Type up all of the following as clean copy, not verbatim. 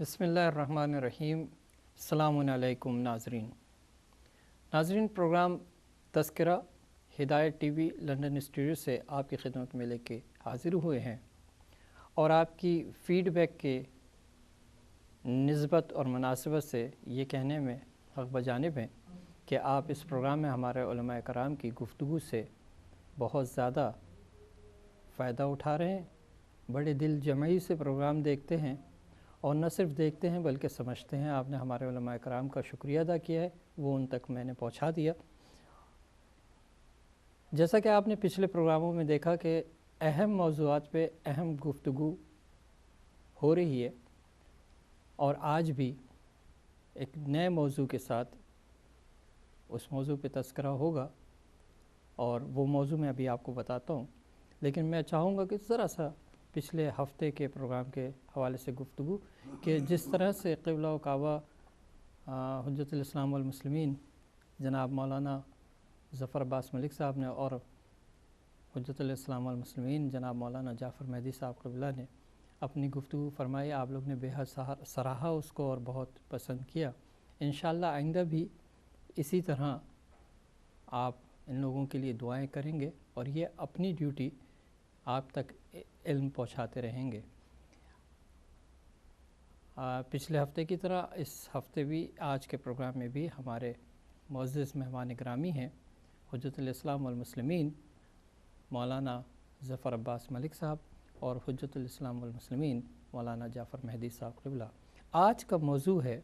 بسم اللہ الرحمن الرحیم۔ السلام علیکم ناظرین، پروگرام تذکرہ ہدایت ٹی وی لندن اسٹوڈیو سے آپ کی خدمت میں لے کے حاضر ہوئے ہیں اور آپ کی فیڈ بیک کے نسبت اور مناسبت سے یہ کہنے میں حق بجانب ہیں کہ آپ اس پروگرام میں ہمارے علماء کرام کی گفتگو سے بہت زیادہ فائدہ اٹھا رہے ہیں، بڑے دل جمعی سے پروگرام دیکھتے ہیں اور نہ صرف دیکھتے ہیں بلکہ سمجھتے ہیں۔ آپ نے ہمارے علماء کرام کا شکریہ ادا کیا ہے، وہ ان تک میں نے پہنچا دیا۔ جیسا کہ آپ نے پچھلے پروگراموں میں دیکھا کہ اہم موضوعات پہ اہم گفتگو ہو رہی ہے اور آج بھی ایک نئے موضوع کے ساتھ اس موضوع پہ تذکرہ ہوگا اور وہ موضوع میں ابھی آپ کو بتاتا ہوں، لیکن میں چاہوں گا کہ ذرا سا پچھلے ہفتے کے پروگرام کے حوالے سے گفتگو کہ جس طرح سے قبلہ و کعبہ حجت الاسلام والمسلمین جناب مولانا ظفر عباس ملک صاحب نے اور حجت الاسلام والمسلمین جناب مولانا جعفر مہدی صاحب قبلہ نے اپنی گفتگو فرمائی، آپ لوگ نے بے حد سراہا اس کو اور بہت پسند کیا۔ انشاءاللہ آئندہ بھی اسی طرح آپ ان لوگوں کے لیے دعائیں کریں گے اور یہ اپنی ڈیوٹی آپ تک علم پہنچاتے رہیں گے۔ پچھلے ہفتے کی طرح اس ہفتے بھی آج کے پروگرام میں بھی ہمارے معزز مہمان گرامی ہیں حجت الاسلام والمسلمین مولانا ظفر عباس ملک صاحب اور حجت الاسلام والمسلمین مولانا جعفر مہدی صاحب قبلہ۔ آج کا موضوع ہے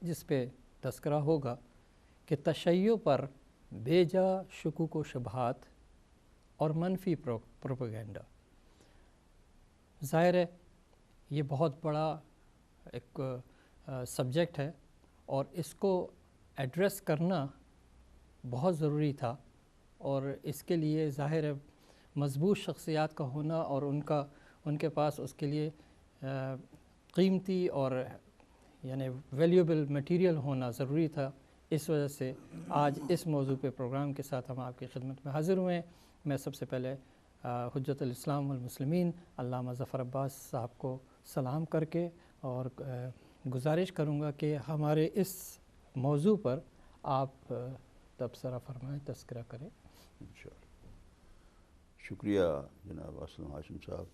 جس پہ تذکرہ ہوگا کہ تشیع پر بے جا شکوک و شبہات اور منفی پروپیگنڈا۔ ظاہر ہے یہ بہت بڑا ایک سبجیکٹ ہے اور اس کو ایڈریس کرنا بہت ضروری تھا، اور اس کے لیے ظاہر ہے مضبوط شخصیات کا ہونا اور ان کے پاس اس کے لیے قیمتی اور یعنی ویلیوبل مٹیریل ہونا ضروری تھا۔ اس وجہ سے آج اس موضوع پہ پروگرام کے ساتھ ہم آپ کی خدمت میں حاضر ہوئے ہیں۔ میں سب سے پہلے حجت الاسلام والمسلمین علامہ ظفر عباس صاحب کو سلام کر کے اور گزارش کروں گا کہ ہمارے اس موضوع پر آپ تبصرہ فرمائیں، تذکرہ کریں۔ انشاءاللہ۔ شکریہ جناب اسلم ہاشم صاحب۔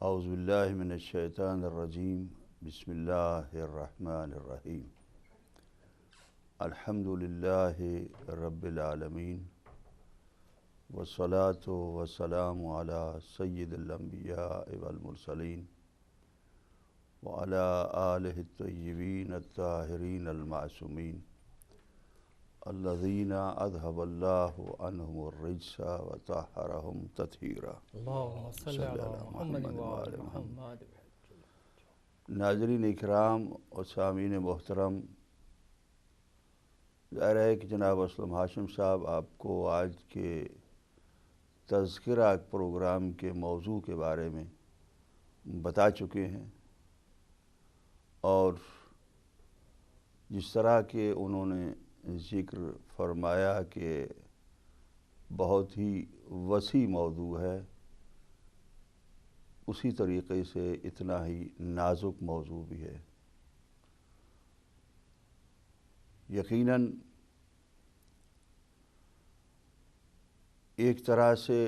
اعوذ باللہ من الشیطان الرجیم، بسم اللہ الرحمن الرحیم۔ الحمدللہ رب العالمین والصلاة والسلام علی سید الانبیاء والمرسلین وعلی آلہ الطیبین الطاہرین المعصومین الذین اذھب اللہ عنہم الرجس وطہرہم تطہیرا۔ اللہم صلی علی محمد وآل محمد۔ ناظرین اکرام اور سامعین محترم، ظاہر ہے کہ جناب اسلم ہاشم صاحب آپ کو آج کے تذکرہ پروگرام کے موضوع کے بارے میں بتا چکے ہیں، اور جس طرح کہ انہوں نے ذکر فرمایا کہ بہت ہی وسیع موضوع ہے، اسی طریقے سے اتنا ہی نازک موضوع بھی ہے۔ یقیناً ایک طرح سے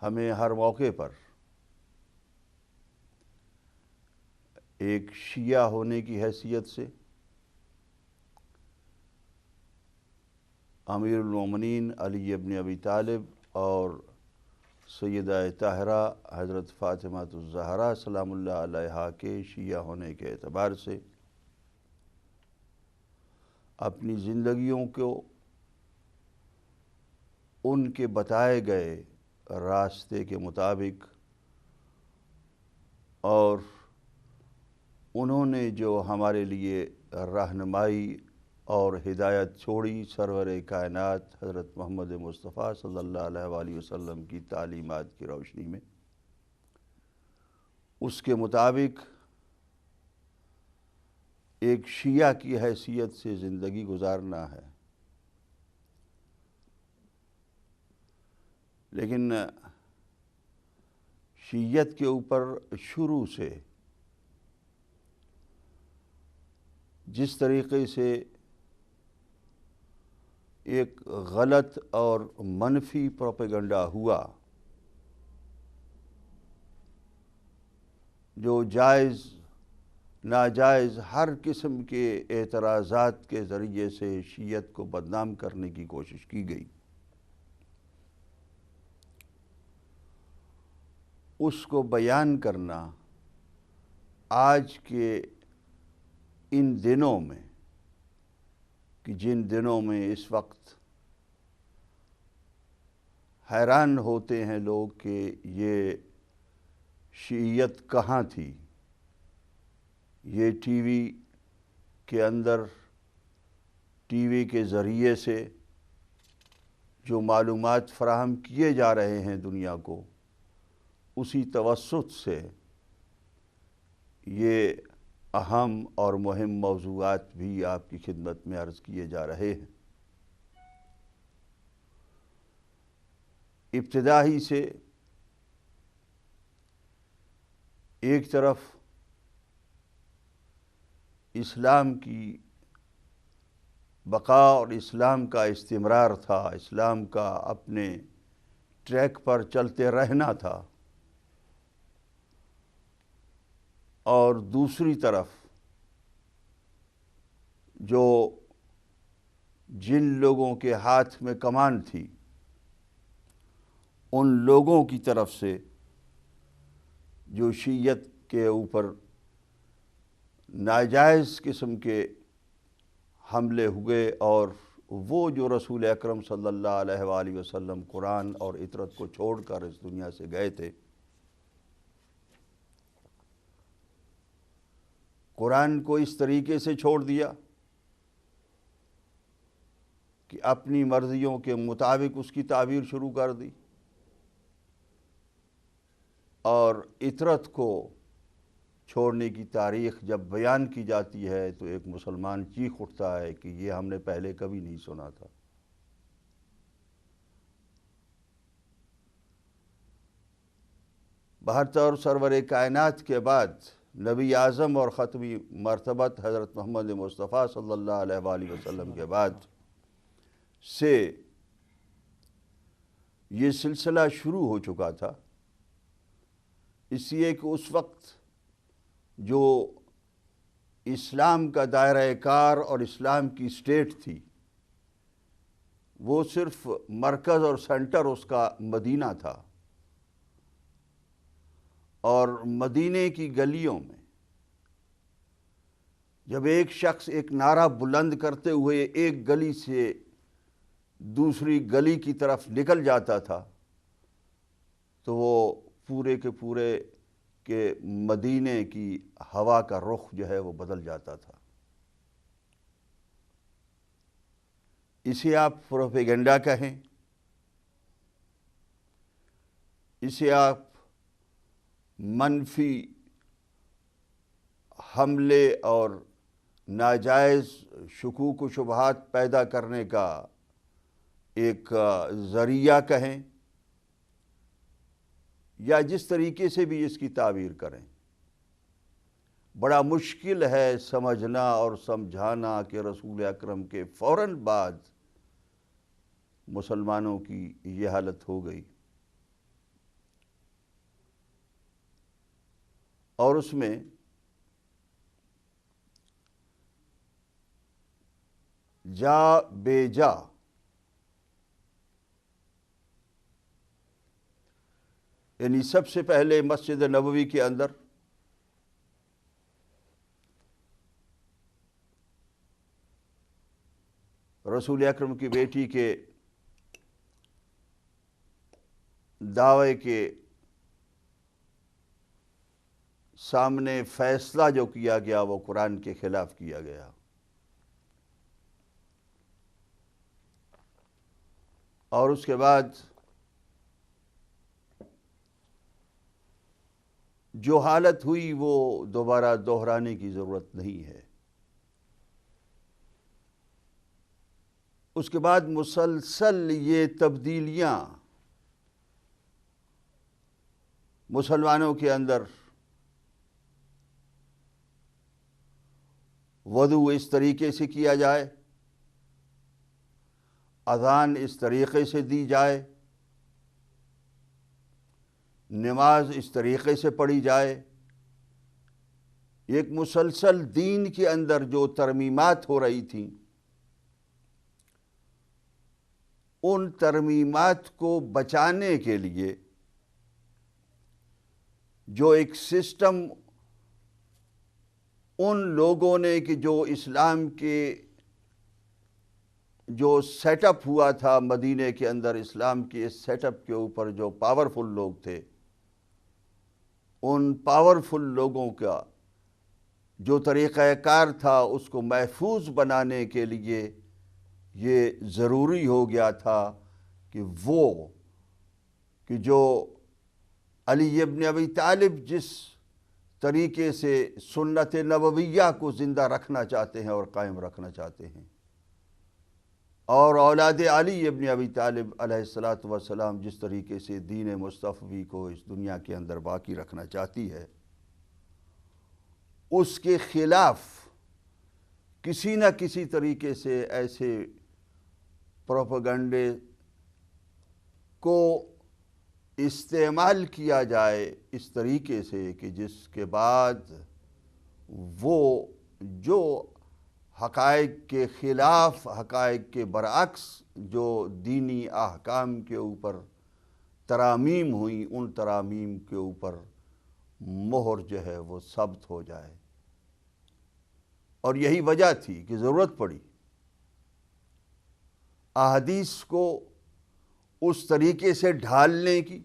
ہمیں ہر موقع پر ایک شیعہ ہونے کی حیثیت سے امیر المومنین علی ابن ابی طالب اور سیدہ طاہرہ حضرت فاطمہ الزہرا سلام اللہ علیہا کے شیعہ ہونے کے اعتبار سے اپنی زندگیوں کو ان کے بتائے گئے راستے کے مطابق اور انہوں نے جو ہمارے لیے رہنمائی اور ہدایت چھوڑی سرور کائنات حضرت محمد مصطفیٰ صلی اللہ علیہ وآلہ وسلم کی تعلیمات کی روشنی میں، اس کے مطابق ایک شیعہ کی حیثیت سے زندگی گزارنا ہے۔ لیکن شیعت کے اوپر شروع سے جس طریقے سے ایک غلط اور منفی پروپیگنڈا ہوا، جو جائز ناجائز ہر قسم کے اعتراضات کے ذریعے سے شیعت کو بدنام کرنے کی کوشش کی گئی، اس کو بیان کرنا آج کے ان دنوں میں، کہ جن دنوں میں اس وقت حیران ہوتے ہیں لوگ کہ یہ شیعت کہاں تھی، یہ ٹی وی کے اندر، ٹی وی کے ذریعے سے جو معلومات فراہم کیے جا رہے ہیں دنیا کو، اسی توسط سے یہ اہم اور مہم موضوعات بھی آپ کی خدمت میں عرض کیے جا رہے ہیں۔ ابتدا ہی سے ایک طرف اسلام کی بقا اور اسلام کا استمرار تھا، اسلام کا اپنے ٹریک پر چلتے رہنا تھا، اور دوسری طرف جو جن لوگوں کے ہاتھ میں کمان تھی، ان لوگوں کی طرف سے جو شیعت کے اوپر ناجائز قسم کے حملے ہوئے، اور وہ جو رسول اکرم صلی اللہ علیہ وآلہ وسلم قرآن اور اطرت کو چھوڑ کر اس دنیا سے گئے تھے، قرآن کو اس طریقے سے چھوڑ دیا کہ اپنی مرضیوں کے مطابق اس کی تعبیر شروع کر دی، اور اطرت کو چھوڑنے کی تاریخ جب بیان کی جاتی ہے تو ایک مسلمان چیخ اٹھتا ہے کہ یہ ہم نے پہلے کبھی نہیں سنا تھا۔ بہتر سرور کائنات کے بعد نبی اعظم اور ختمی مرتبت حضرت محمد مصطفیٰ صلی اللہ علیہ وآلہ وسلم کے بعد سے یہ سلسلہ شروع ہو چکا تھا، اس لیے کہ اس وقت جو اسلام کا دائرہ کار اور اسلام کی اسٹیٹ تھی، وہ صرف مرکز اور سینٹر اس کا مدینہ تھا، اور مدینے کی گلیوں میں جب ایک شخص ایک نعرہ بلند کرتے ہوئے ایک گلی سے دوسری گلی کی طرف نکل جاتا تھا تو وہ پورے کے پورے کہ مدینے کی ہوا کا رخ جو ہے وہ بدل جاتا تھا۔ اسے آپ پروپیگنڈا کہیں، اسے آپ منفی حملے اور ناجائز شکوک و شبہات پیدا کرنے کا ایک ذریعہ کہیں، یا جس طریقے سے بھی اس کی تعبیر کریں، بڑا مشکل ہے سمجھنا اور سمجھانا کہ رسول اکرم کے فوراً بعد مسلمانوں کی یہ حالت ہو گئی، اور اس میں جا بے جا یعنی سب سے پہلے مسجد نبوی کے اندر رسول اکرم کی بیٹی کے دعوے کے سامنے فیصلہ جو کیا گیا وہ قرآن کے خلاف کیا گیا، اور اس کے بعد جو حالت ہوئی وہ دوبارہ دہرانے کی ضرورت نہیں ہے۔ اس کے بعد مسلسل یہ تبدیلیاں مسلمانوں کے اندر وضو اس طریقے سے کیا جائے، اذان اس طریقے سے دی جائے، نماز اس طریقے سے پڑھی جائے۔ ایک مسلسل دین کے اندر جو ترمیمات ہو رہی تھیں، ان ترمیمات کو بچانے کے لیے جو ایک سسٹم ان لوگوں نے کہ جو اسلام کے جو سیٹ اپ ہوا تھا مدینے کے اندر، اسلام کے اس سیٹ اپ کے اوپر جو پاورفل لوگ تھے، ان پاورفل لوگوں کا جو طریقہ کار تھا اس کو محفوظ بنانے کے لیے یہ ضروری ہو گیا تھا کہ جو علی ابن ابی طالب جس طریقے سے سنت نبویہ کو زندہ رکھنا چاہتے ہیں اور قائم رکھنا چاہتے ہیں، اور اولاد علی ابن ابی طالب علیہ السلام جس طریقے سے دین مصطفی کو اس دنیا کے اندر باقی رکھنا چاہتی ہے، اس کے خلاف کسی نہ کسی طریقے سے ایسے پروپیگنڈے کو استعمال کیا جائے اس طریقے سے کہ جس کے بعد وہ جو حقائق کے خلاف، حقائق کے برعکس جو دینی احکام کے اوپر ترامیم ہوئیں، ان ترامیم کے اوپر مہر جو ہے وہ ثبت ہو جائے۔ اور یہی وجہ تھی کہ ضرورت پڑی احادیث کو اس طریقے سے ڈھالنے کی،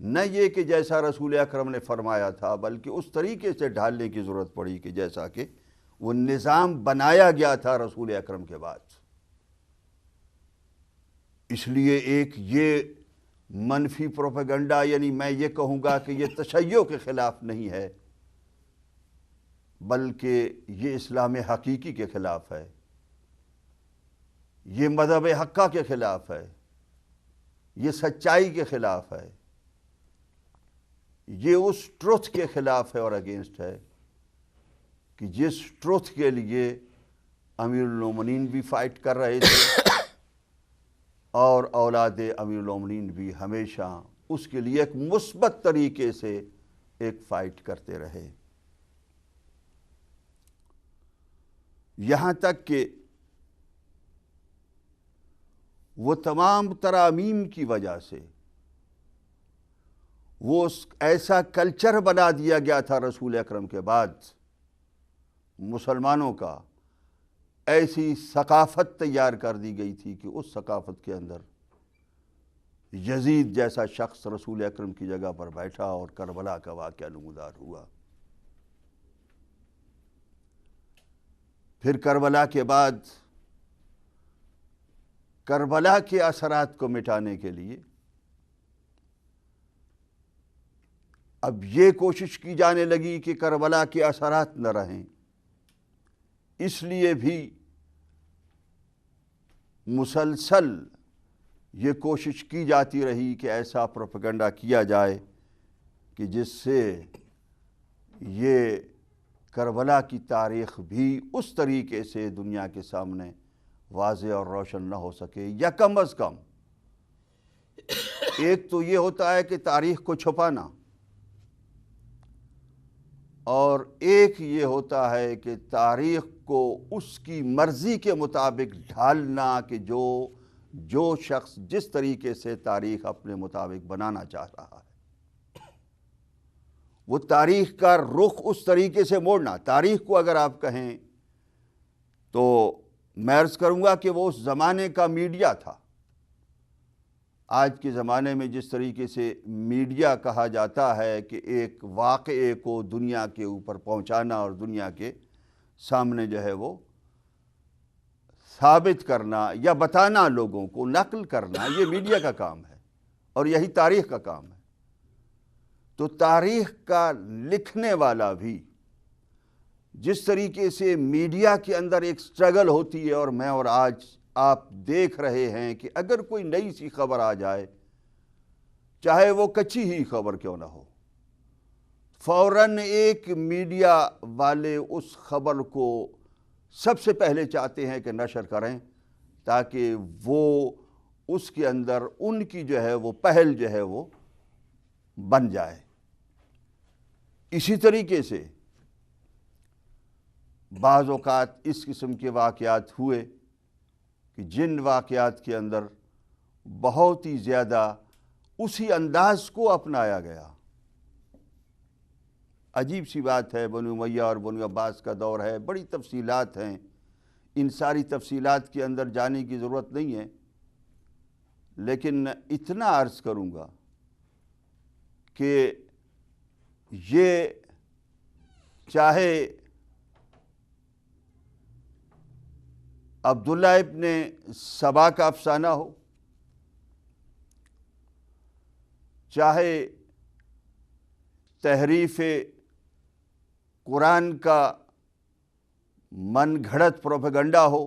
نہ یہ کہ جیسا رسول اکرم نے فرمایا تھا، بلکہ اس طریقے سے ڈھالنے کی ضرورت پڑی کہ جیسا کہ وہ نظام بنایا گیا تھا رسول اکرم کے بعد۔ اس لیے ایک یہ منفی پروپیگنڈا، یعنی میں یہ کہوں گا کہ یہ تشیع کے خلاف نہیں ہے، بلکہ یہ اسلام حقیقی کے خلاف ہے، یہ مذہب حقہ کے خلاف ہے، یہ سچائی کے خلاف ہے، یہ اس ٹروتھ کے خلاف ہے اور اگینسٹ ہے کہ جس ٹروتھ کے لیے امیر المومنین بھی فائٹ کر رہے تھے اور اولاد امیر المومنین بھی ہمیشہ اس کے لیے ایک مثبت طریقے سے ایک فائٹ کرتے رہے، یہاں تک کہ وہ تمام ترامیم کی وجہ سے وہ ایسا کلچر بنا دیا گیا تھا رسول اکرم کے بعد، مسلمانوں کا ایسی ثقافت تیار کر دی گئی تھی کہ اس ثقافت کے اندر یزید جیسا شخص رسول اکرم کی جگہ پر بیٹھا اور کربلا کا واقعہ نمودار ہوا۔ پھر کربلا کے بعد کربلا کے اثرات کو مٹانے کے لیے اب یہ کوشش کی جانے لگی کہ کربلا کے اثرات نہ رہیں، اس لیے بھی مسلسل یہ کوشش کی جاتی رہی کہ ایسا پروپیگنڈا کیا جائے کہ جس سے یہ کربلا کی تاریخ بھی اس طریقے سے دنیا کے سامنے واضح اور روشن نہ ہو سکے، یا کم از کم ایک تو یہ ہوتا ہے کہ تاریخ کو چھپانا، اور ایک یہ ہوتا ہے کہ تاریخ کو اس کی مرضی کے مطابق ڈھالنا کہ جو شخص جس طریقے سے تاریخ اپنے مطابق بنانا چاہ رہا ہے وہ تاریخ کا رخ اس طریقے سے موڑنا۔ تاریخ کو اگر آپ کہیں تو میں عرض کروں گا کہ وہ اس زمانے کا میڈیا تھا۔ آج کے زمانے میں جس طریقے سے میڈیا کہا جاتا ہے کہ ایک واقعے کو دنیا کے اوپر پہنچانا اور دنیا کے سامنے جو ہے وہ ثابت کرنا یا بتانا، لوگوں کو نقل کرنا، یہ میڈیا کا کام ہے اور یہی تاریخ کا کام ہے۔ تو تاریخ کا لکھنے والا بھی جس طریقے سے میڈیا کے اندر ایک سٹرگل ہوتی ہے، اور میں اور آج آپ دیکھ رہے ہیں کہ اگر کوئی نئی سی خبر آ جائے چاہے وہ کچی ہی خبر کیوں نہ ہو، فوراً ایک میڈیا والے اس خبر کو سب سے پہلے چاہتے ہیں کہ نشر کریں تاکہ وہ اس کے اندر ان کی جو ہے وہ پہل جو ہے وہ بن جائے۔ اسی طریقے سے بعض اوقات اس قسم کے واقعات ہوئے کہ جن واقعات کے اندر بہت ہی زیادہ اسی انداز کو اپنایا گیا۔ عجیب سی بات ہے، بنو امیہ اور بنو عباس کا دور ہے، بڑی تفصیلات ہیں، ان ساری تفصیلات کے اندر جانے کی ضرورت نہیں ہے، لیکن اتنا عرض کروں گا کہ یہ چاہے عبداللہ ابن سبا کا افسانہ ہو، چاہے تحریف قرآن کا من گھڑت پروپیگنڈا ہو،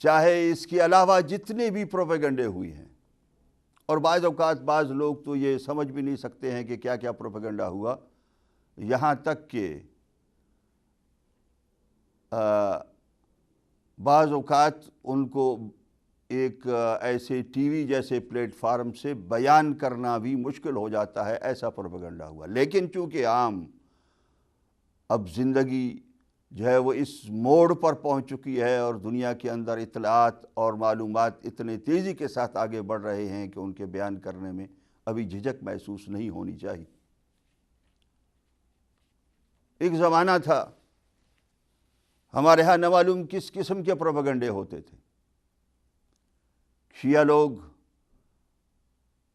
چاہے اس کے علاوہ جتنے بھی پروپیگنڈے ہوئی ہیں، اور بعض اوقات بعض لوگ تو یہ سمجھ بھی نہیں سکتے ہیں کہ کیا کیا پروپیگنڈا ہوا، یہاں تک کہ بعض اوقات ان کو ایک ایسے ٹی وی جیسے پلیٹ فارم سے بیان کرنا بھی مشکل ہو جاتا ہے، ایسا پروپیگنڈا ہوا۔ لیکن چونکہ عام اب زندگی جو ہے وہ اس موڑ پر پہنچ چکی ہے اور دنیا کے اندر اطلاعات اور معلومات اتنے تیزی کے ساتھ آگے بڑھ رہے ہیں کہ ان کے بیان کرنے میں ابھی جھجک محسوس نہیں ہونی چاہیے۔ ایک زمانہ تھا ہمارے ہاں نہ معلوم کس قسم کے پروپیگنڈے ہوتے تھے۔ شیعہ لوگ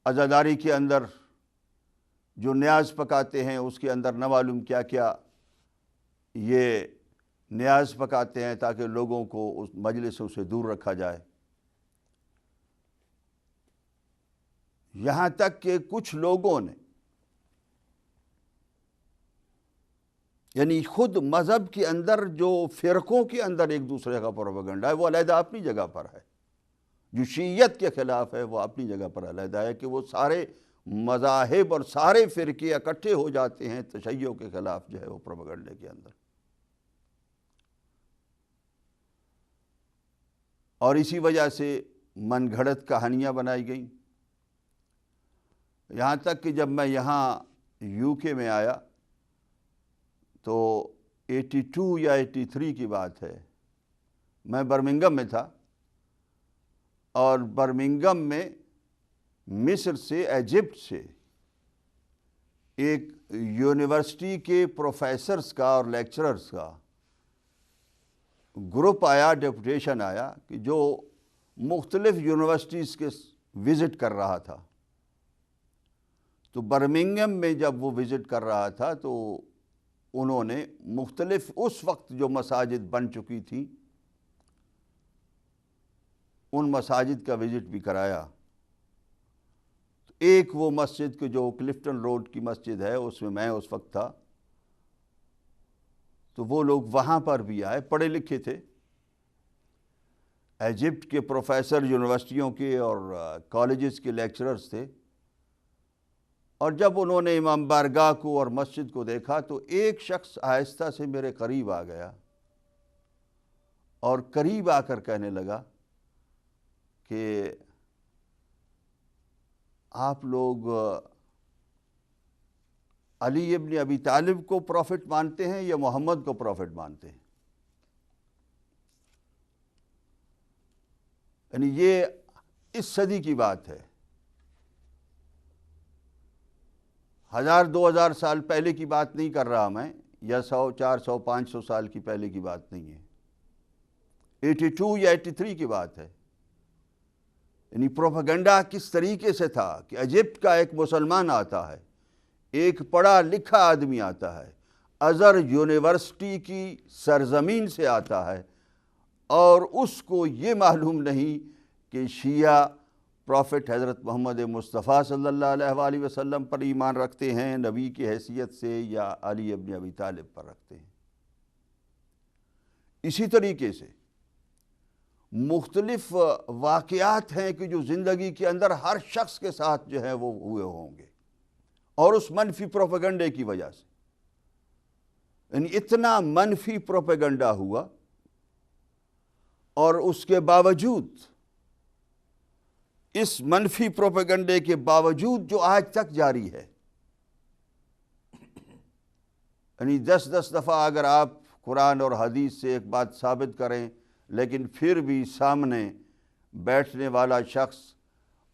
عزاداری کے اندر جو نیاز پکاتے ہیں اس کے اندر نہ معلوم کیا کیا یہ نیاز پکاتے ہیں تاکہ لوگوں کو اس مجلسوں سے دور رکھا جائے۔ یہاں تک کہ کچھ لوگوں نے یعنی خود مذہب کے اندر جو فرقوں کے اندر ایک دوسرے کا پروپیگنڈا ہے وہ علیحدہ اپنی جگہ پر ہے، جو شیعیت کے خلاف ہے وہ اپنی جگہ پر علیحدہ ہے کہ وہ سارے مذاہب اور سارے فرقے اکٹھے ہو جاتے ہیں تشیع کے خلاف جو ہے وہ پروپیگنڈے کے اندر، اور اسی وجہ سے من گھڑت کہانیاں بنائی گئیں۔ یہاں تک کہ جب میں یہاں یو کے میں آیا تو 82 یا 83 کی بات ہے، میں برمنگم میں تھا، اور برمنگم میں مصر سے ایجپٹ سے ایک یونیورسٹی کے پروفیسرز کا اور لیکچررز کا گروپ آیا، ڈیپوٹیشن آیا کہ جو مختلف یونیورسٹیز کے وزٹ کر رہا تھا۔ تو برمنگم میں جب وہ وزٹ کر رہا تھا تو انہوں نے مختلف اس وقت جو مساجد بن چکی تھی ان مساجد کا وزٹ بھی کرایا۔ ایک وہ مسجد کے جو کلفٹن روڈ کی مسجد ہے اس میں اس وقت تھا، تو وہ لوگ وہاں پر بھی آئے، پڑھے لکھے تھے، ایجپٹ کے پروفیسر، یونیورسٹیوں کے اور کالجز کے لیکچررز تھے، اور جب انہوں نے امام بارگاہ کو اور مسجد کو دیکھا تو ایک شخص آہستہ سے میرے قریب آ گیا اور قریب آ کر کہنے لگا کہ آپ لوگ علی ابن ابی طالب کو پروفٹ مانتے ہیں یا محمد کو پروفٹ مانتے ہیں؟ یعنی یہ اس صدی کی بات ہے، 1000-2000 سال پہلے کی بات نہیں کر رہا میں، یا 100 400 500 سال کی پہلے کی بات نہیں ہے، 82 یا 83 کی بات ہے۔ یعنی پروپیگنڈا کس طریقے سے تھا کہ ایجپٹ کا ایک مسلمان آتا ہے، ایک پڑھا لکھا آدمی آتا ہے، ازہر یونیورسٹی کی سرزمین سے آتا ہے، اور اس کو یہ معلوم نہیں کہ شیعہ پروفٹ حضرت محمد مصطفیٰ صلی اللہ علیہ وآلہ وسلم پر ایمان رکھتے ہیں نبی کی حیثیت سے یا علی ابن ابی طالب پر رکھتے ہیں۔ اسی طریقے سے مختلف واقعات ہیں کہ جو زندگی کے اندر ہر شخص کے ساتھ جو ہے وہ ہوئے ہوں گے، اور اس منفی پروپیگنڈے کی وجہ سے، یعنی اتنا منفی پروپیگنڈا ہوا، اور اس کے باوجود، اس منفی پروپیگنڈے کے باوجود جو آج تک جاری ہے، یعنی 10 دفعہ اگر آپ قرآن اور حدیث سے ایک بات ثابت کریں، لیکن پھر بھی سامنے بیٹھنے والا شخص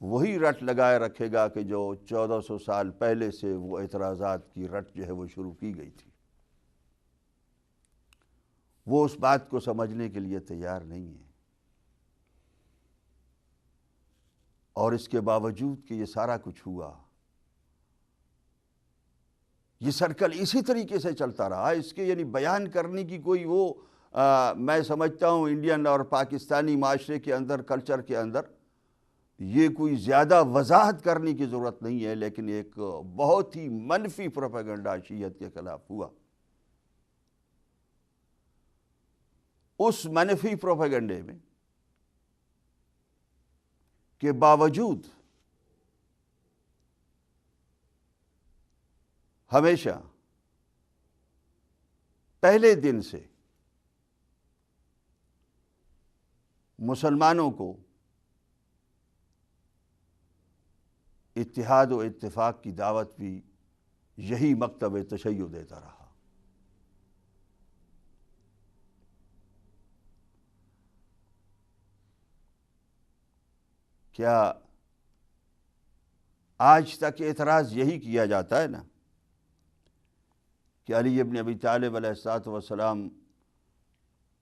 وہی رٹ لگائے رکھے گا کہ جو 1400 سال پہلے سے وہ اعتراضات کی رٹ جو ہے وہ شروع کی گئی تھی، وہ اس بات کو سمجھنے کے لیے تیار نہیں ہے۔ اور اس کے باوجود کہ یہ سارا کچھ ہوا، یہ سرکل اسی طریقے سے چلتا رہا، اس کے یعنی بیان کرنے کی کوئی وہ میں سمجھتا ہوں انڈین اور پاکستانی معاشرے کے اندر، کلچر کے اندر یہ کوئی زیادہ وضاحت کرنے کی ضرورت نہیں ہے، لیکن ایک بہت ہی منفی پروپیگنڈا شیعت کے خلاف ہوا۔ اس منفی پروپیگنڈے میں کے باوجود ہمیشہ پہلے دن سے مسلمانوں کو اتحاد و اتفاق کی دعوت بھی یہی مکتب تشیع دیتا رہا۔ کیا آج تک اعتراض یہی کیا جاتا ہے نا کہ علی ابن ابی طالب علیہ الصلوۃ والسلام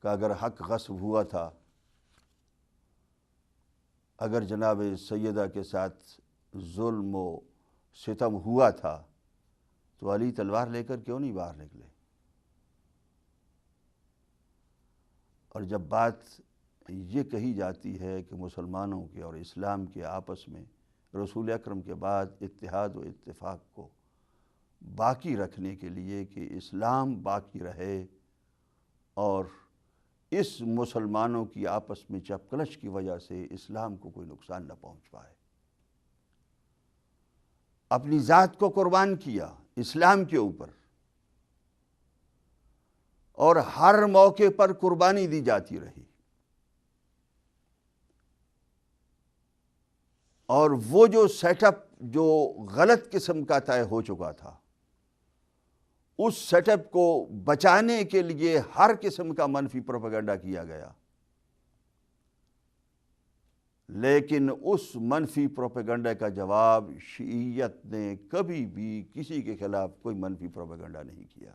کا اگر حق غصب ہوا تھا، اگر جناب سیدہ کے ساتھ ظلم و ستم ہوا تھا، تو علی تلوار لے کر کیوں نہیں باہر نکلے؟ اور جب بات یہ کہی جاتی ہے کہ مسلمانوں کے اور اسلام کے آپس میں رسول اکرم کے بعد اتحاد و اتفاق کو باقی رکھنے کے لیے کہ اسلام باقی رہے اور اس مسلمانوں کی آپس میں چپکلش کی وجہ سے اسلام کو کوئی نقصان نہ پہنچ پائے، اپنی ذات کو قربان کیا اسلام کے اوپر، اور ہر موقع پر قربانی دی جاتی رہی، اور وہ جو سیٹ اپ جو غلط قسم کا طے ہو چکا تھا، اس سیٹ اپ کو بچانے کے لیے ہر قسم کا منفی پروپیگنڈا کیا گیا، لیکن اس منفی پروپیگنڈا کا جواب شیعیت نے کبھی بھی کسی کے خلاف کوئی منفی پروپیگنڈا نہیں کیا۔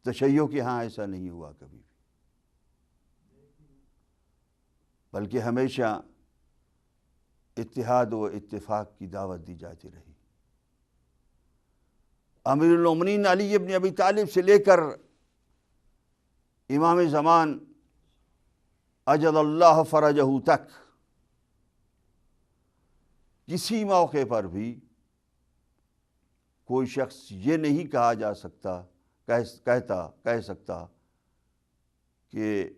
تشیع کے ہاں ایسا نہیں ہوا کبھی بھی، بلکہ ہمیشہ اتحاد و اتفاق کی دعوت دی جاتی رہی۔ امیر المومنین علی ابن ابی طالب سے لے کر امام زمان اجل اللہ فرجہ تک کسی موقع پر بھی کوئی شخص یہ نہیں کہا جا سکتا کہہ سکتا کہ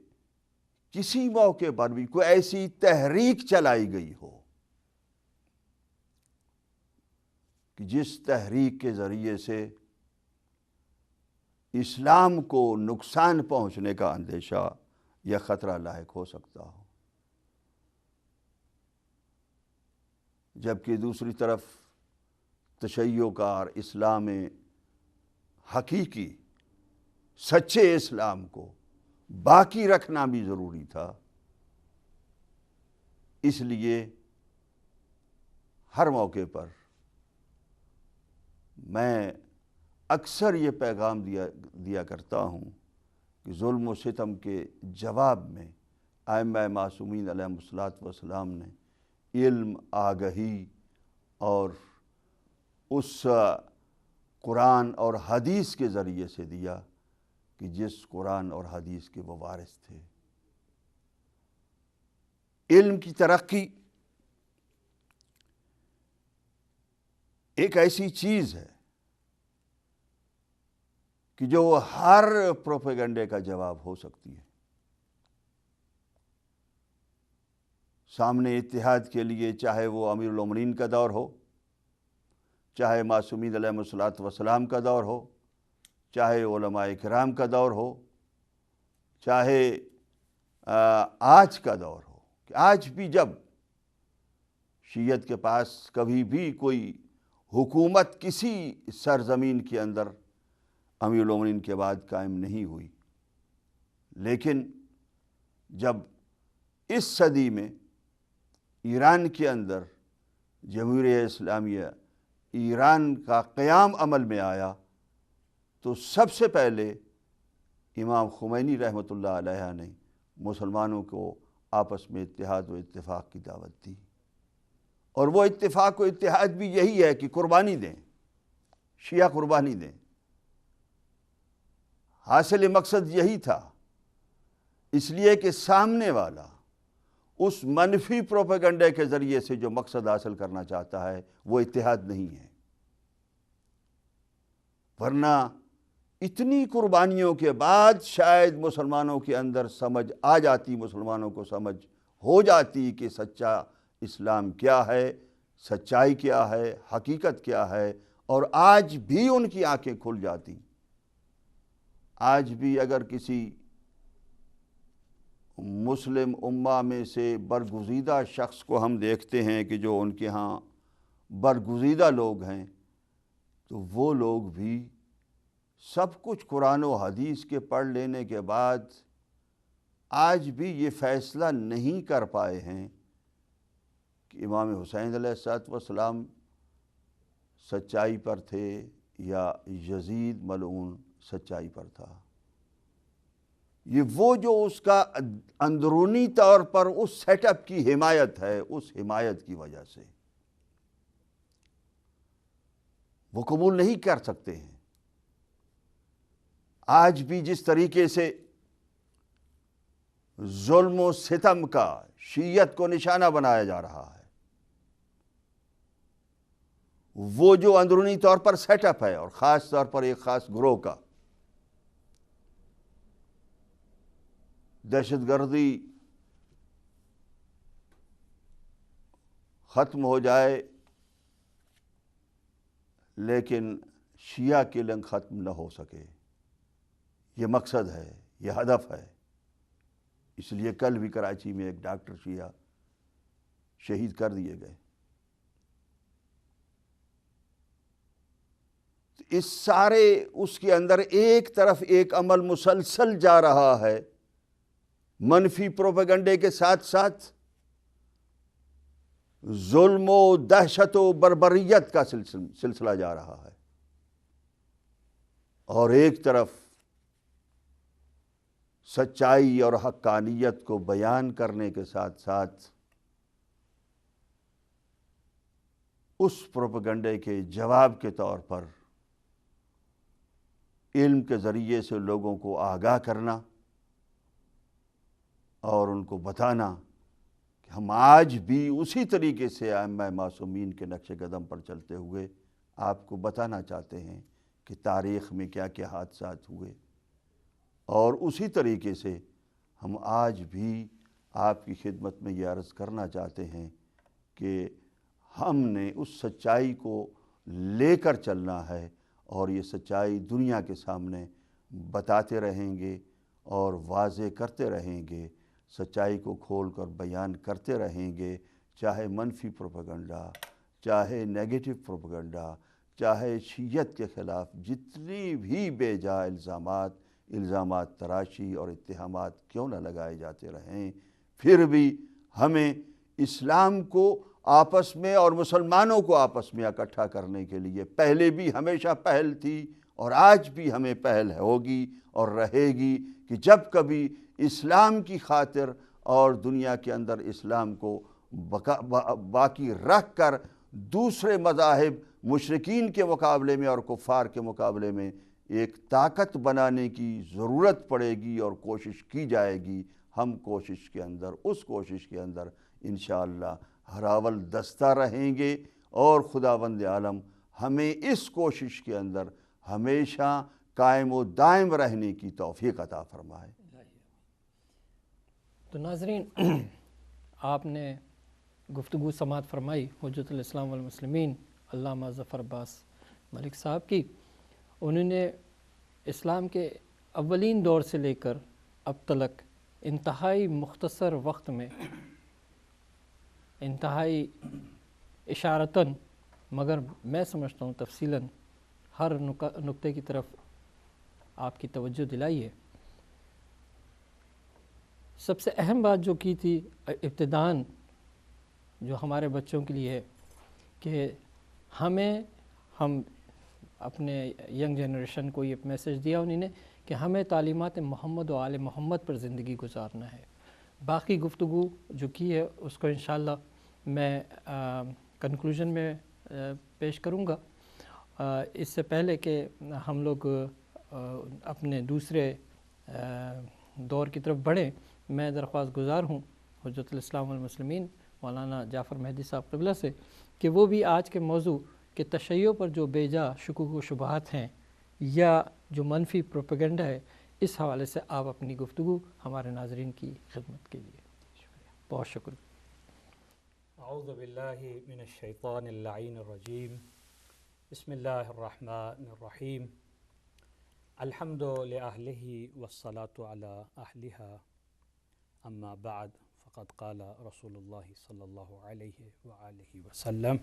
کسی موقع پر بھی کوئی ایسی تحریک چلائی گئی ہو کہ جس تحریک کے ذریعے سے اسلام کو نقصان پہنچنے کا اندیشہ یا خطرہ لاحق ہو سکتا ہو، جبکہ دوسری طرف تشیع کا اور اسلام حقیقی سچے اسلام کو باقی رکھنا بھی ضروری تھا۔ اس لیے ہر موقع پر میں اکثر یہ پیغام دیا کرتا ہوں کہ ظلم و ستم کے جواب میں ائمہ معصومین علیہم الصلوۃ والسلام نے علم، آگہی اور اس قرآن اور حدیث کے ذریعے سے دیا کہ جس قرآن اور حدیث کے وہ وارث تھے۔ علم کی ترقی ایک ایسی چیز ہے کہ جو ہر پروپیگنڈے کا جواب ہو سکتی ہے، سامنے اتحاد کے لیے، چاہے وہ امیر المومنین کا دور ہو، چاہے معصومین علیہ الصلوۃ والسلام کا دور ہو، چاہے علماء کرام کا دور ہو، چاہے آج کا دور ہو، کہ آج بھی جب شیعت کے پاس کبھی بھی کوئی حکومت کسی سرزمین کے اندر امیر المومنین کے بعد قائم نہیں ہوئی، لیکن جب اس صدی میں ایران کے اندر جمہوریہ اسلامیہ ایران کا قیام عمل میں آیا تو سب سے پہلے امام خمینی رحمۃ اللہ علیہ نے مسلمانوں کو آپس میں اتحاد و اتفاق کی دعوت دی، اور وہ اتفاق و اتحاد بھی یہی ہے کہ قربانی دیں، شیعہ قربانی دیں۔ حاصل مقصد یہی تھا، اس لیے کہ سامنے والا اس منفی پروپیگنڈے کے ذریعے سے جو مقصد حاصل کرنا چاہتا ہے وہ اتحاد نہیں ہے، ورنہ اتنی قربانیوں کے بعد شاید مسلمانوں کے اندر سمجھ آ جاتی، مسلمانوں کو سمجھ ہو جاتی کہ سچا اسلام کیا ہے، سچائی کیا ہے، حقیقت کیا ہے، اور آج بھی ان کی آنکھیں کھل جاتی۔ آج بھی اگر کسی مسلم امہ میں سے برگزیدہ شخص کو ہم دیکھتے ہیں کہ جو ان کے ہاں برگزیدہ لوگ ہیں، تو وہ لوگ بھی سب کچھ قرآن و حدیث کے پڑھ لینے کے بعد آج بھی یہ فیصلہ نہیں کر پائے ہیں کہ امام حسین علیہ السلام سچائی پر تھے یا یزید ملعون سچائی پر تھا۔ یہ وہ جو اس کا اندرونی طور پر اس سیٹ اپ کی حمایت ہے، اس حمایت کی وجہ سے وہ قبول نہیں کر سکتے ہیں۔ آج بھی جس طریقے سے ظلم و ستم کا شیعت کو نشانہ بنایا جا رہا ہے، وہ جو اندرونی طور پر سیٹ اپ ہے، اور خاص طور پر ایک خاص گروہ کا دہشت گردی ختم ہو جائے لیکن شیعہ کلنگ ختم نہ ہو سکے، یہ مقصد ہے، یہ ہدف ہے۔ اس لیے کل بھی کراچی میں ایک ڈاکٹر شیعہ شہید کر دیے گئے۔ اس سارے اس کے اندر ایک طرف ایک عمل مسلسل جا رہا ہے، منفی پروپیگنڈے کے ساتھ ساتھ ظلم و دہشت و بربریت کا سلسلہ جا رہا ہے، اور ایک طرف سچائی اور حقانیت کو بیان کرنے کے ساتھ ساتھ اس پروپیگنڈے کے جواب کے طور پر علم کے ذریعے سے لوگوں کو آگاہ کرنا اور ان کو بتانا کہ ہم آج بھی اسی طریقے سے ائمہ معصومین کے نقش قدم پر چلتے ہوئے آپ کو بتانا چاہتے ہیں کہ تاریخ میں کیا کیا حادثات ہوئے، اور اسی طریقے سے ہم آج بھی آپ کی خدمت میں یہ عرض کرنا چاہتے ہیں کہ ہم نے اس سچائی کو لے کر چلنا ہے، اور یہ سچائی دنیا کے سامنے بتاتے رہیں گے اور واضح کرتے رہیں گے، سچائی کو کھول کر بیان کرتے رہیں گے، چاہے منفی پروپیگنڈا، چاہے نیگیٹو پروپیگنڈا، چاہے شیعت کے خلاف جتنی بھی بے جا الزامات تراشی اور اتہامات کیوں نہ لگائے جاتے رہیں، پھر بھی ہمیں اسلام کو آپس میں اور مسلمانوں کو آپس میں اکٹھا کرنے کے لیے پہلے بھی ہمیشہ پہل تھی، اور آج بھی ہمیں پہل ہوگی اور رہے گی کہ جب کبھی اسلام کی خاطر اور دنیا کے اندر اسلام کو باقی رکھ کر دوسرے مذاہب مشرکین کے مقابلے میں اور کفار کے مقابلے میں ایک طاقت بنانے کی ضرورت پڑے گی اور کوشش کی جائے گی، ہم اس کوشش کے اندر انشاءاللہ ہراول دستہ رہیں گے، اور خداوند عالم ہمیں اس کوشش کے اندر ہمیشہ قائم و دائم رہنے کی توفیق عطا فرمائے۔ تو ناظرین، آپ نے گفتگو سماعت فرمائی حجت الاسلام والمسلمین علامہ ظفر عباس ملک صاحب کی. انہوں نے اسلام کے اولین دور سے لے کر اب تلک انتہائی مختصر وقت میں انتہائی اشارتاً مگر میں سمجھتا ہوں تفصیلاً ہر نقطے کی طرف آپ کی توجہ دلائی ہے. سب سے اہم بات جو کی تھی ابتداً جو ہمارے بچوں کے لیے ہے کہ ہم اپنے ینگ جنریشن کو یہ میسج دیا انہوں نے کہ ہمیں تعلیمات محمد و آل محمد پر زندگی گزارنا ہے. باقی گفتگو جو کی ہے اس کو انشاءاللہ میں کنکلوژن میں پیش کروں گا. اس سے پہلے کہ ہم لوگ اپنے دوسرے دور کی طرف بڑھیں، میں درخواست گزار ہوں حجت الاسلام والمسلمین مولانا جعفر مہدی صاحب قبلہ سے کہ وہ بھی آج کے موضوع کہ تشیع پر جو بے جا شکوک و شبہات ہیں یا جو منفی پروپیگنڈا ہے، اس حوالے سے آپ اپنی گفتگو ہمارے ناظرین کی خدمت کے لیے. بہت شکریہ. اعوذ باللہ من الشیطان اللعین الرجیم. بسم اللہ الرحمن الرحیم. الحمد لأہلہ والصلاة علی اہلہا. اما بعد فقد قال رسول اللہ صلی اللہ علیہ وآلہ وسلم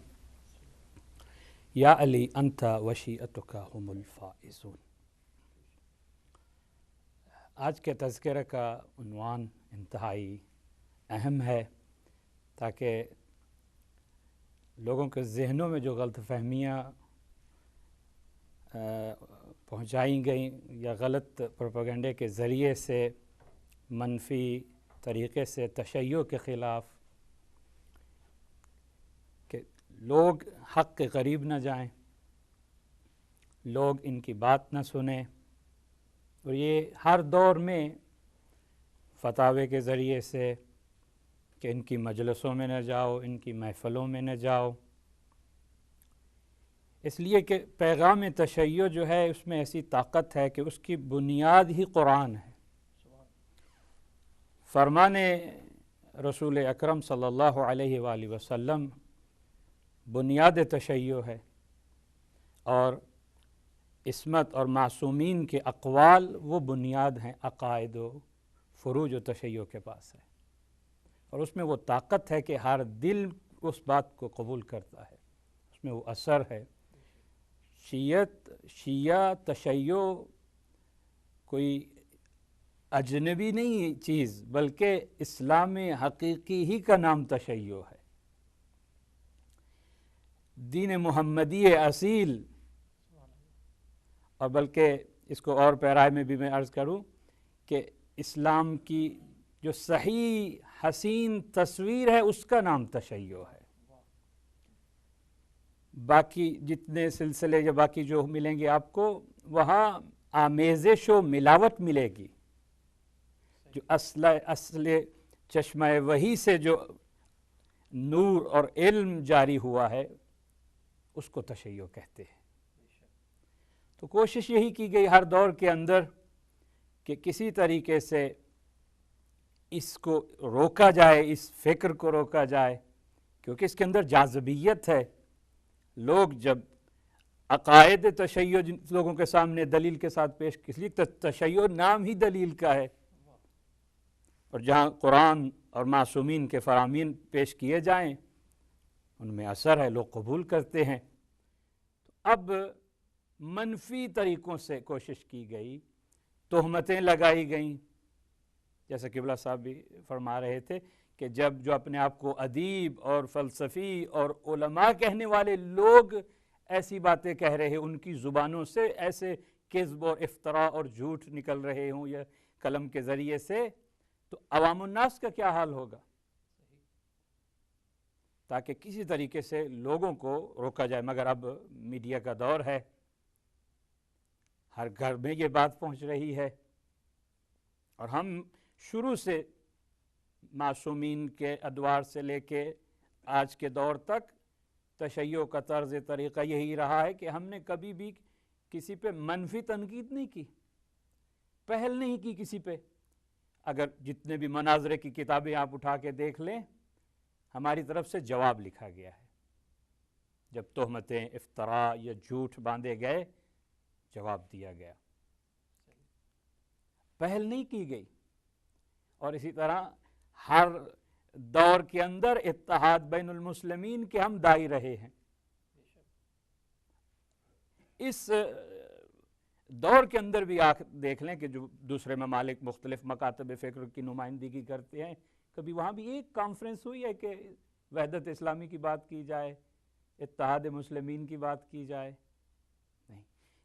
یا علی انت وشیعتک هم الفائزون. آج کے تذکرہ کا عنوان انتہائی اہم ہے تاکہ لوگوں کے ذہنوں میں جو غلط فہمیاں پہنچائی گئیں یا غلط پروپیگنڈے کے ذریعے سے منفی طریقے سے تشیع کے خلاف کہ لوگ حق کے قریب نہ جائیں، لوگ ان کی بات نہ سنیں. اور یہ ہر دور میں فتاوے کے ذریعے سے کہ ان کی مجلسوں میں نہ جاؤ، ان کی محفلوں میں نہ جاؤ، اس لیے کہ پیغام تشیع جو ہے اس میں ایسی طاقت ہے کہ اس کی بنیاد ہی قرآن ہے. فرمان رسول اکرم صلی اللہ علیہ وآلہ وسلم بنیاد تشیع ہے، اور عصمت اور معصومین کے اقوال وہ بنیاد ہیں عقائد و فروج و تشیع کے پاس ہے. اور اس میں وہ طاقت ہے کہ ہر دل اس بات کو قبول کرتا ہے، اس میں وہ اثر ہے. شیعہ تشیع کوئی اجنبی نہیں چیز بلکہ اسلام حقیقی ہی کا نام تشیع ہے. دین محمدی اصیل. اور بلکہ اس کو اور پیرائے میں بھی میں عرض کروں کہ اسلام کی جو صحیح حسین تصویر ہے اس کا نام تشیع ہے. باقی جتنے سلسلے یا باقی جو ملیں گے آپ کو وہاں آمیزش و ملاوٹ ملے گی. جو اصل چشمہ وحی سے جو نور اور علم جاری ہوا ہے اس کو تشیع کہتے ہیں. تو کوشش یہی کی گئی ہر دور کے اندر کہ کسی طریقے سے اس کو روکا جائے، اس فکر کو روکا جائے، کیونکہ اس کے اندر جاذبیت ہے. لوگ جب عقائد تشیع جن لوگوں کے سامنے دلیل کے ساتھ پیش، اس لیے تشیع نام ہی دلیل کا ہے، اور جہاں قرآن اور معصومین کے فرامین پیش کیے جائیں ان میں اثر ہے، لوگ قبول کرتے ہیں. اب منفی طریقوں سے کوشش کی گئی، تہمتیں لگائی گئیں، جیسا قبلہ صاحب بھی فرما رہے تھے کہ جب جو اپنے آپ کو ادیب اور فلسفی اور علماء کہنے والے لوگ ایسی باتیں کہہ رہے ہیں، ان کی زبانوں سے ایسے کذب اور افتراء اور جھوٹ نکل رہے ہوں یا قلم کے ذریعے سے، تو عوام الناس کا کیا حال ہوگا؟ تاکہ کسی طریقے سے لوگوں کو روکا جائے. مگر اب میڈیا کا دور ہے، ہر گھر میں یہ بات پہنچ رہی ہے، اور ہم شروع سے معصومین کے ادوار سے لے کے آج کے دور تک تشیع کا طرز طریقہ یہی رہا ہے کہ ہم نے کبھی بھی کسی پہ منفی تنقید نہیں کی، پہل نہیں کی کسی پہ. اگر جتنے بھی مناظرے کی کتابیں آپ اٹھا کے دیکھ لیں ہماری طرف سے جواب لکھا گیا ہے. جب تہمتیں افتراء یا جھوٹ باندھے گئے جواب دیا گیا, پہل نہیں کی گئی. اور اسی طرح ہر دور کے اندر اتحاد بین المسلمین کے ہم دائی رہے ہیں. اس دور کے اندر بھی دیکھ لیں کہ جو دوسرے ممالک مختلف مکاتب فکر کی نمائندگی کرتے ہیں, کبھی وہاں بھی ایک کانفرنس ہوئی ہے کہ وحدت اسلامی کی بات کی جائے, اتحاد مسلمین کی بات کی جائے؟ نہیں.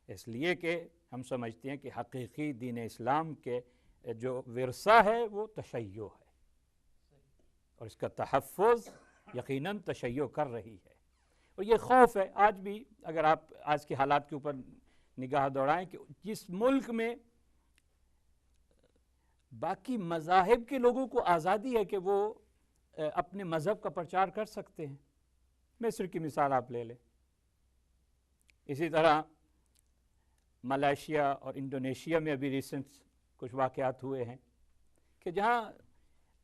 اس لیے کہ ہم سمجھتے ہیں کہ حقیقی دین اسلام کے جو ورثہ ہے وہ تشیع ہے, اور اس کا تحفظ یقیناً تشیع کر رہی ہے. اور یہ خوف ہے آج بھی, اگر آپ آج کے حالات کے اوپر نگاہ دوڑائیں کہ جس ملک میں باقی مذاہب کے لوگوں کو آزادی ہے کہ وہ اپنے مذہب کا پرچار کر سکتے ہیں. مصر کی مثال آپ لے لیں. اسی طرح ملائیشیا اور انڈونیشیا میں ابھی ریسنٹ کچھ واقعات ہوئے ہیں کہ جہاں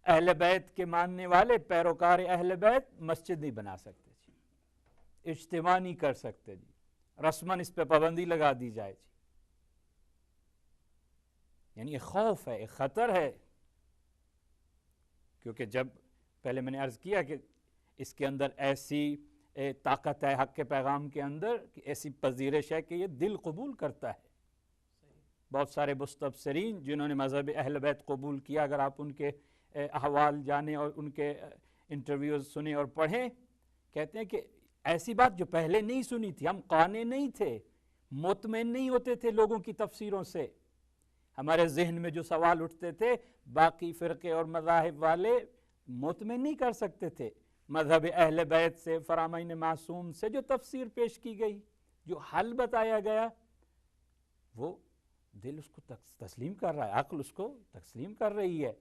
اہل بیت کے ماننے والے پیروکار اہل بیت مسجد نہیں بنا سکتے جی, اجتماع نہیں کر سکتے جی, رسماً اس پہ پابندی لگا دی جائے جی. یعنی ایک خوف ہے, ایک خطر ہے, کیونکہ جب پہلے میں نے عرض کیا کہ اس کے اندر ایسی طاقت ہے حق کے پیغام کے اندر کہ ایسی پذیرش ہے کہ یہ دل قبول کرتا ہے. بہت سارے مستبصرین جنہوں نے مذہب اہل بیت قبول کیا, اگر آپ ان کے احوال جانیں اور ان کے انٹرویوز سنیں اور پڑھیں, کہتے ہیں کہ ایسی بات جو پہلے نہیں سنی تھی. ہم قانع نہیں تھے, مطمئن نہیں ہوتے تھے لوگوں کی تفسیروں سے. ہمارے ذہن میں جو سوال اٹھتے تھے باقی فرقے اور مذاہب والے مطمئن نہیں کر سکتے تھے. مذہب اہل بیت سے, فرامین معصوم سے جو تفسیر پیش کی گئی, جو حل بتایا گیا, وہ دل اس کو تسلیم کر رہا ہے, عقل اس کو تسلیم کر رہی ہے,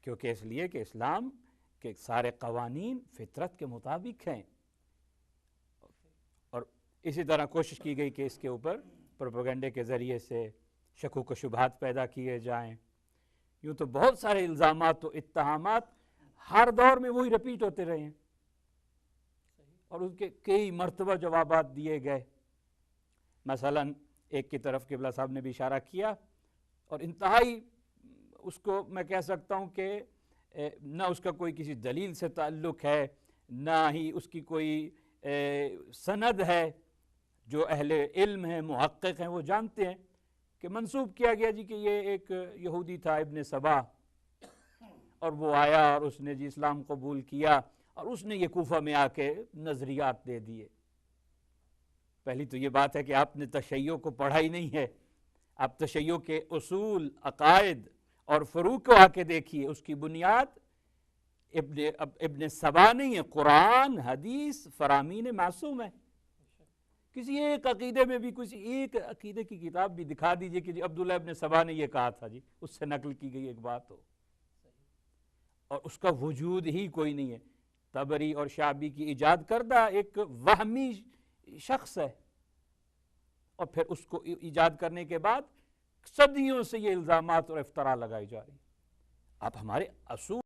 کیونکہ اس لیے کہ اسلام کے سارے قوانین فطرت کے مطابق ہیں. اور اسی طرح کوشش کی گئی کہ اس کے اوپر پروپیگنڈے کے ذریعے سے شکوک و شبہات پیدا کیے جائیں. یوں تو بہت سارے الزامات و اتہامات ہر دور میں وہی رپیٹ ہوتے رہے ہیں, اور ان کے کئی مرتبہ جوابات دیے گئے. مثلا ایک کی طرف قبلہ صاحب نے بھی اشارہ کیا, اور انتہائی اس کو میں کہہ سکتا ہوں کہ نہ اس کا کوئی کسی دلیل سے تعلق ہے, نہ ہی اس کی کوئی سند ہے. جو اہل علم ہیں, محقق ہیں, وہ جانتے ہیں کہ منسوب کیا گیا جی کہ یہ ایک یہودی تھا ابن سبا, اور وہ آیا اور اس نے جی اسلام قبول کیا, اور اس نے یہ کوفہ میں آ کے نظریات دے دیے. پہلی تو یہ بات ہے کہ آپ نے تشیع کو پڑھا ہی نہیں ہے. آپ تشیع کے اصول, عقائد اور فروع کو آ کے دیکھیے. اس کی بنیاد ابن سبا نہیں ہے, قرآن, حدیث, فرامین معصوم ہے. کسی ایک عقیدے میں بھی کسی ایک عقیدے کی کتاب بھی دکھا دیجئے کہ جی عبداللہ ابن سبا نے یہ کہا تھا, جی اس سے نقل کی گئی ایک بات ہو, اور اس کا وجود ہی کوئی نہیں ہے. طبری اور شعبی کی ایجاد کردہ ایک وہمی شخص ہے, اور پھر اس کو ایجاد کرنے کے بعد صدیوں سے یہ الزامات اور افتراء لگائی جا رہی. آپ ہمارے اصول